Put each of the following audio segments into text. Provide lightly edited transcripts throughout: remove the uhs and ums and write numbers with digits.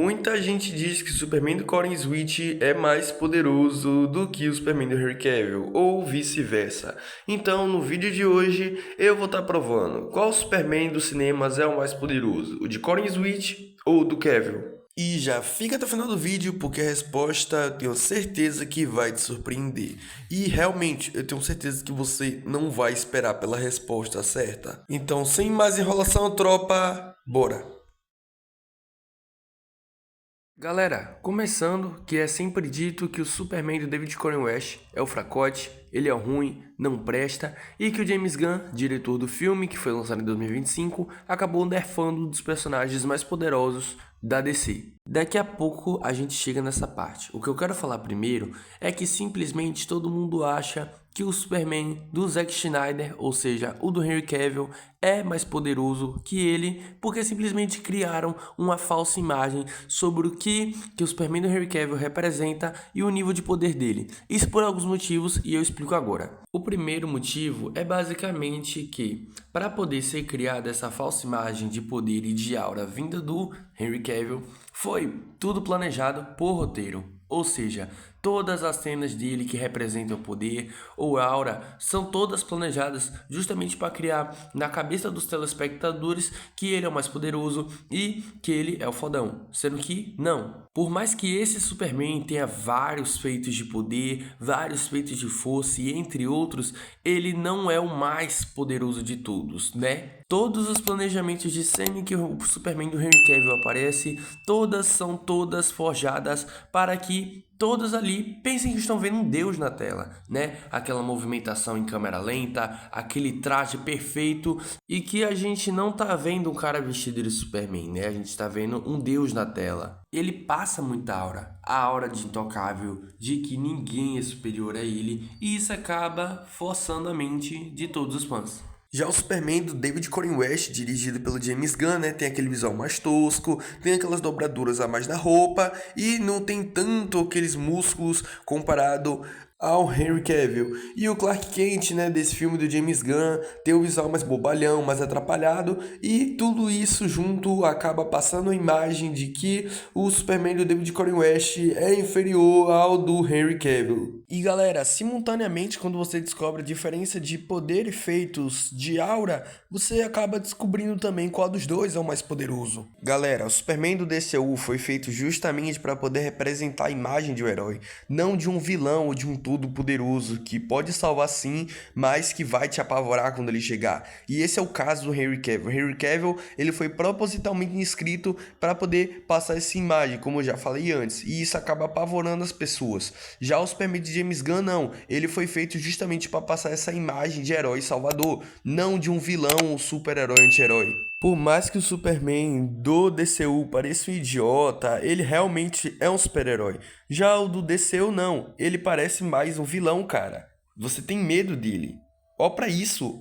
Muita gente diz que o Superman do Kevin Smith é mais poderoso do que o Superman do Henry Cavill, ou vice-versa. Então, no vídeo de hoje, eu vou estar provando qual Superman dos cinemas é o mais poderoso, o de Kevin Smith ou do Cavill. E já fica até o final do vídeo, porque a resposta eu tenho certeza que vai te surpreender. E realmente, eu tenho certeza que você não vai esperar pela resposta certa. Então, sem mais enrolação, tropa, bora! Galera, começando, que é sempre dito que o Superman do David Cornwell é o fracote, ele é ruim, não presta, e que o James Gunn, diretor do filme, que foi lançado em 2025, acabou nerfando um dos personagens mais poderosos da DC. Daqui a pouco a gente chega nessa parte. O que eu quero falar primeiro é que simplesmente todo mundo acha que o Superman do Zack Snyder, ou seja, o do Henry Cavill, é mais poderoso que ele, porque simplesmente criaram uma falsa imagem sobre o que o Superman do Henry Cavill representa e o nível de poder dele. Isso por alguns motivos e eu explico agora. O primeiro motivo é basicamente que, para poder ser criada essa falsa imagem de poder e de aura vinda do Henry Cavill, foi tudo planejado por roteiro. Ou seja, todas as cenas dele que representam o poder ou aura são todas planejadas justamente para criar na cabeça dos telespectadores que ele é o mais poderoso e que ele é o fodão. Sendo que não. Por mais que esse Superman tenha vários feitos de poder, vários feitos de força e entre outros, ele não é o mais poderoso de todos, né? Todos os planejamentos de cena em que o Superman do Henry Cavill aparece, são todas forjadas para que todos ali pensem que estão vendo um deus na tela, né? Aquela movimentação em câmera lenta, aquele traje perfeito e que a gente não tá vendo um cara vestido de Superman, né? A gente tá vendo um deus na tela. Ele passa muita aura, a aura de intocável, de que ninguém é superior a ele, e isso acaba forçando a mente de todos os fãs. Já o Superman do David Cornwell, dirigido pelo James Gunn, né, tem aquele visual mais tosco, tem aquelas dobraduras a mais na roupa e não tem tanto aqueles músculos comparado ao Henry Cavill. E o Clark Kent, né, desse filme do James Gunn, tem o visual mais bobalhão, mais atrapalhado, e tudo isso junto acaba passando a imagem de que o Superman do David Cornwell é inferior ao do Henry Cavill. E galera, simultaneamente quando você descobre a diferença de poder e feitos de aura, você acaba descobrindo também qual dos dois é o mais poderoso. Galera, o Superman do DCU foi feito justamente para poder representar a imagem de um herói, não de um vilão ou de um todo-poderoso que pode salvar sim, mas que vai te apavorar quando ele chegar. E esse é o caso do Henry Cavill. O Henry Cavill, ele foi propositalmente inscrito para poder passar essa imagem, como eu já falei antes, e isso acaba apavorando as pessoas. Já o Superman de James Gunn não, ele foi feito justamente para passar essa imagem de herói salvador, não de um vilão ou super-herói anti-herói. Por mais que o Superman do DCU pareça um idiota, ele realmente é um super-herói. Já o do DCU não, ele parece mais um vilão, cara. Você tem medo dele.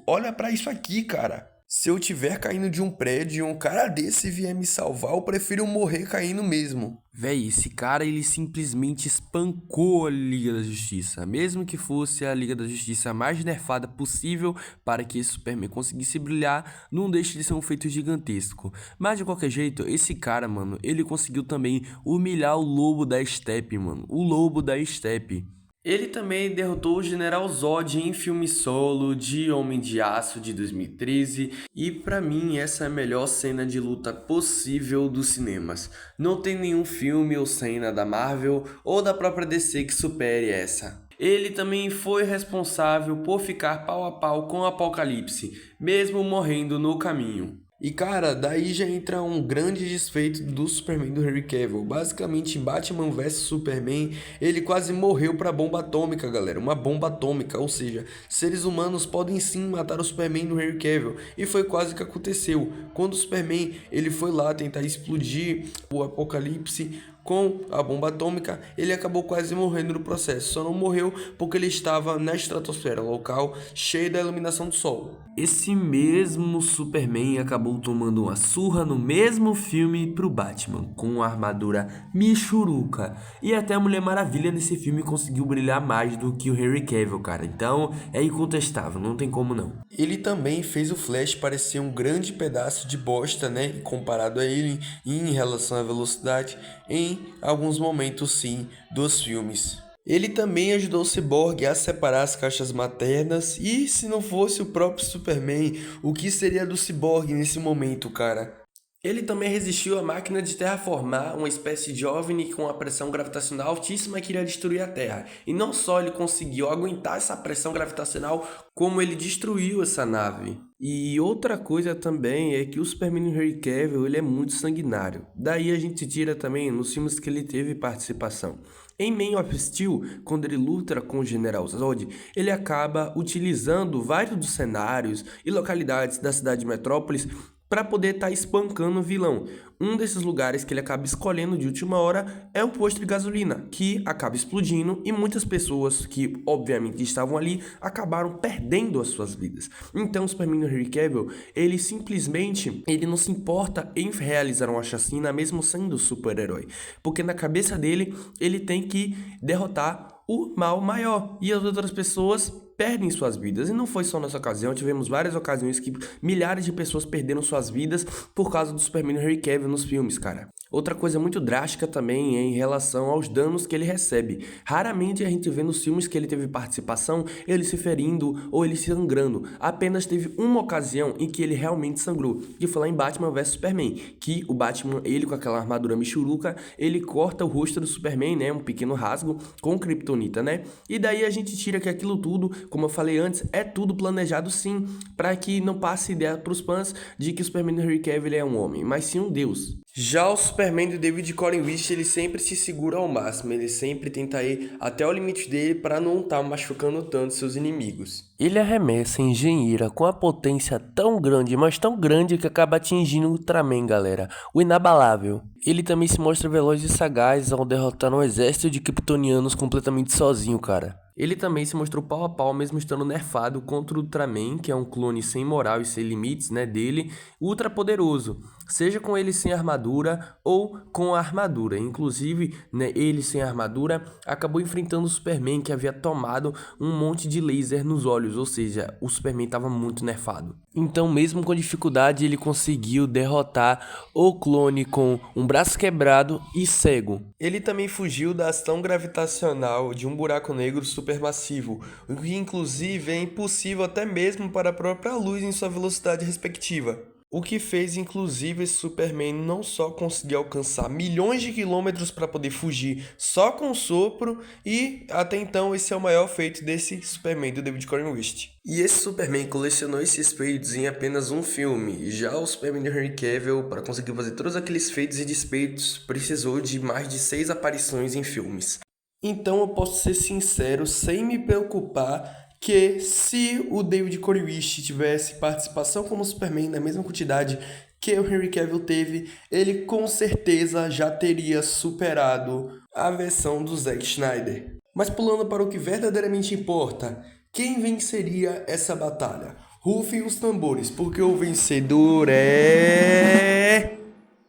Olha pra isso aqui, cara. Se eu tiver caindo de um prédio e um cara desse vier me salvar, eu prefiro morrer caindo mesmo. Véi, esse cara ele simplesmente espancou a Liga da Justiça, mesmo que fosse a Liga da Justiça mais nerfada possível para que esse Superman conseguisse brilhar, não deixa de ser um feito gigantesco. Mas de qualquer jeito, esse cara, mano, ele conseguiu também humilhar o Lobo da Steppe, mano, o Lobo da Steppe. Ele também derrotou o General Zod em filme solo de Homem de Aço de 2013 e pra mim essa é a melhor cena de luta possível dos cinemas. Não tem nenhum filme ou cena da Marvel ou da própria DC que supere essa. Ele também foi responsável por ficar pau a pau com o Apocalipse, mesmo morrendo no caminho. E cara, daí já entra um grande desfeito do Superman do Henry Cavill. Basicamente, em Batman vs Superman, ele quase morreu pra bomba atômica, galera. Uma bomba atômica, ou seja, seres humanos podem sim matar o Superman do Henry Cavill. E foi quase o que aconteceu. Quando o Superman ele foi lá tentar explodir o Apocalipse com a bomba atômica, ele acabou quase morrendo no processo. Só não morreu porque ele estava na estratosfera local, cheio da iluminação do sol. Esse mesmo Superman acabou tomando uma surra no mesmo filme pro Batman, com a armadura michuruca. E até a Mulher Maravilha nesse filme conseguiu brilhar mais do que o Henry Cavill, cara. Então é incontestável, não tem como não. Ele também fez o Flash parecer um grande pedaço de bosta, né? Comparado a ele em relação à velocidade, em alguns momentos sim dos filmes. Ele também ajudou o Cyborg a separar as caixas maternas, e se não fosse o próprio Superman, o que seria do Cyborg nesse momento, cara? Ele também resistiu à máquina de terraformar uma espécie de OVNI com uma pressão gravitacional altíssima que iria destruir a Terra. E não só ele conseguiu aguentar essa pressão gravitacional, como ele destruiu essa nave. E outra coisa também é que o Superman Henry Cavill, ele é muito sanguinário. Daí a gente tira também nos filmes que ele teve participação. Em Man of Steel, quando ele luta com o General Zod, ele acaba utilizando vários dos cenários e localidades da cidade de Metrópolis para poder estar espancando o vilão. Um desses lugares que ele acaba escolhendo de última hora é o posto de gasolina, que acaba explodindo e muitas pessoas que obviamente estavam ali acabaram perdendo as suas vidas. Então o Superman Henry Cavill, ele simplesmente não se importa em realizar uma chacina mesmo sendo super-herói, porque na cabeça dele ele tem que derrotar o mal maior e as outras pessoas perdem suas vidas. E não foi só nessa ocasião, tivemos várias ocasiões que milhares de pessoas perderam suas vidas por causa do Superman Henry Cavill nos filmes, cara. Outra coisa muito drástica também é em relação aos danos que ele recebe. Raramente a gente vê nos filmes que ele teve participação, ele se ferindo ou ele sangrando. Apenas teve uma ocasião em que ele realmente sangrou, que foi lá em Batman vs Superman, que o Batman, ele com aquela armadura michuruca, ele corta o rosto do Superman, né, um pequeno rasgo com kryptonita, né? E daí a gente tira que aquilo tudo, como eu falei antes, é tudo planejado sim, para que não passe ideia pros fãs de que o Superman Henry Cavill é um homem, mas sim um deus. Já o Superman do David Corenswet, ele sempre se segura ao máximo, ele sempre tenta ir até o limite dele para não estar machucando tanto seus inimigos. Ele arremessa em Genira com a potência tão grande, mas tão grande que acaba atingindo o Ultraman, galera, o inabalável. Ele também se mostra veloz e sagaz ao derrotar um exército de kryptonianos completamente sozinho, cara. Ele também se mostrou pau a pau mesmo estando nerfado contra o Ultraman, que é um clone sem moral e sem limites, né, dele, ultra poderoso, seja com ele sem armadura ou com a armadura. Inclusive, né, ele sem armadura acabou enfrentando o Superman, que havia tomado um monte de laser nos olhos, ou seja, o Superman estava muito nerfado. Então, mesmo com dificuldade, ele conseguiu derrotar o clone com um braço quebrado e cego. Ele também fugiu da ação gravitacional de um buraco negro supermassivo, o que inclusive é impossível até mesmo para a própria luz em sua velocidade respectiva. O que fez inclusive esse Superman não só conseguir alcançar milhões de quilômetros para poder fugir só com o sopro, e até então esse é o maior feito desse Superman do David Corenswet. E esse Superman colecionou esses feitos em apenas um filme. Já o Superman de Henry Cavill, para conseguir fazer todos aqueles feitos e despeitos, precisou de mais de 6 aparições em filmes. Então eu posso ser sincero, sem me preocupar, que se o David Corenswet tivesse participação como Superman na mesma quantidade que o Henry Cavill teve, ele com certeza já teria superado a versão do Zack Snyder. Mas pulando para o que verdadeiramente importa, quem venceria essa batalha? Rufem os tambores, porque o vencedor é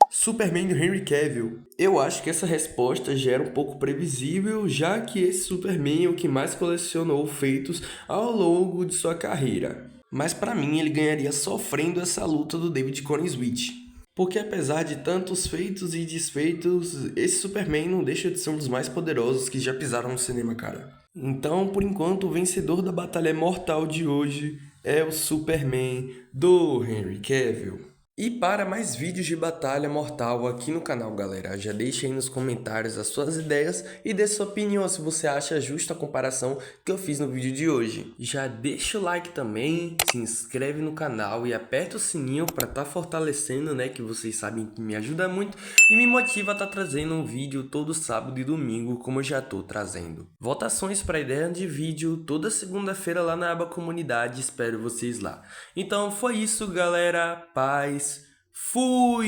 Superman do Henry Cavill. Eu acho que essa resposta já era um pouco previsível, já que esse Superman é o que mais colecionou feitos ao longo de sua carreira. Mas para mim ele ganharia sofrendo essa luta do David Corenswet. Porque apesar de tantos feitos e desfeitos, esse Superman não deixa de ser um dos mais poderosos que já pisaram no cinema, cara. Então, por enquanto, o vencedor da batalha mortal de hoje é o Superman do Henry Cavill. E para mais vídeos de batalha mortal aqui no canal, galera, já deixe aí nos comentários as suas ideias e dê sua opinião se você acha justa a comparação que eu fiz no vídeo de hoje. Já deixa o like também, se inscreve no canal e aperta o sininho para estar fortalecendo, né, que vocês sabem que me ajuda muito e me motiva a estar trazendo um vídeo todo sábado e domingo, como eu já estou trazendo. Votações para ideia de vídeo toda segunda-feira lá na aba comunidade, espero vocês lá. Então foi isso, galera, paz. Fui!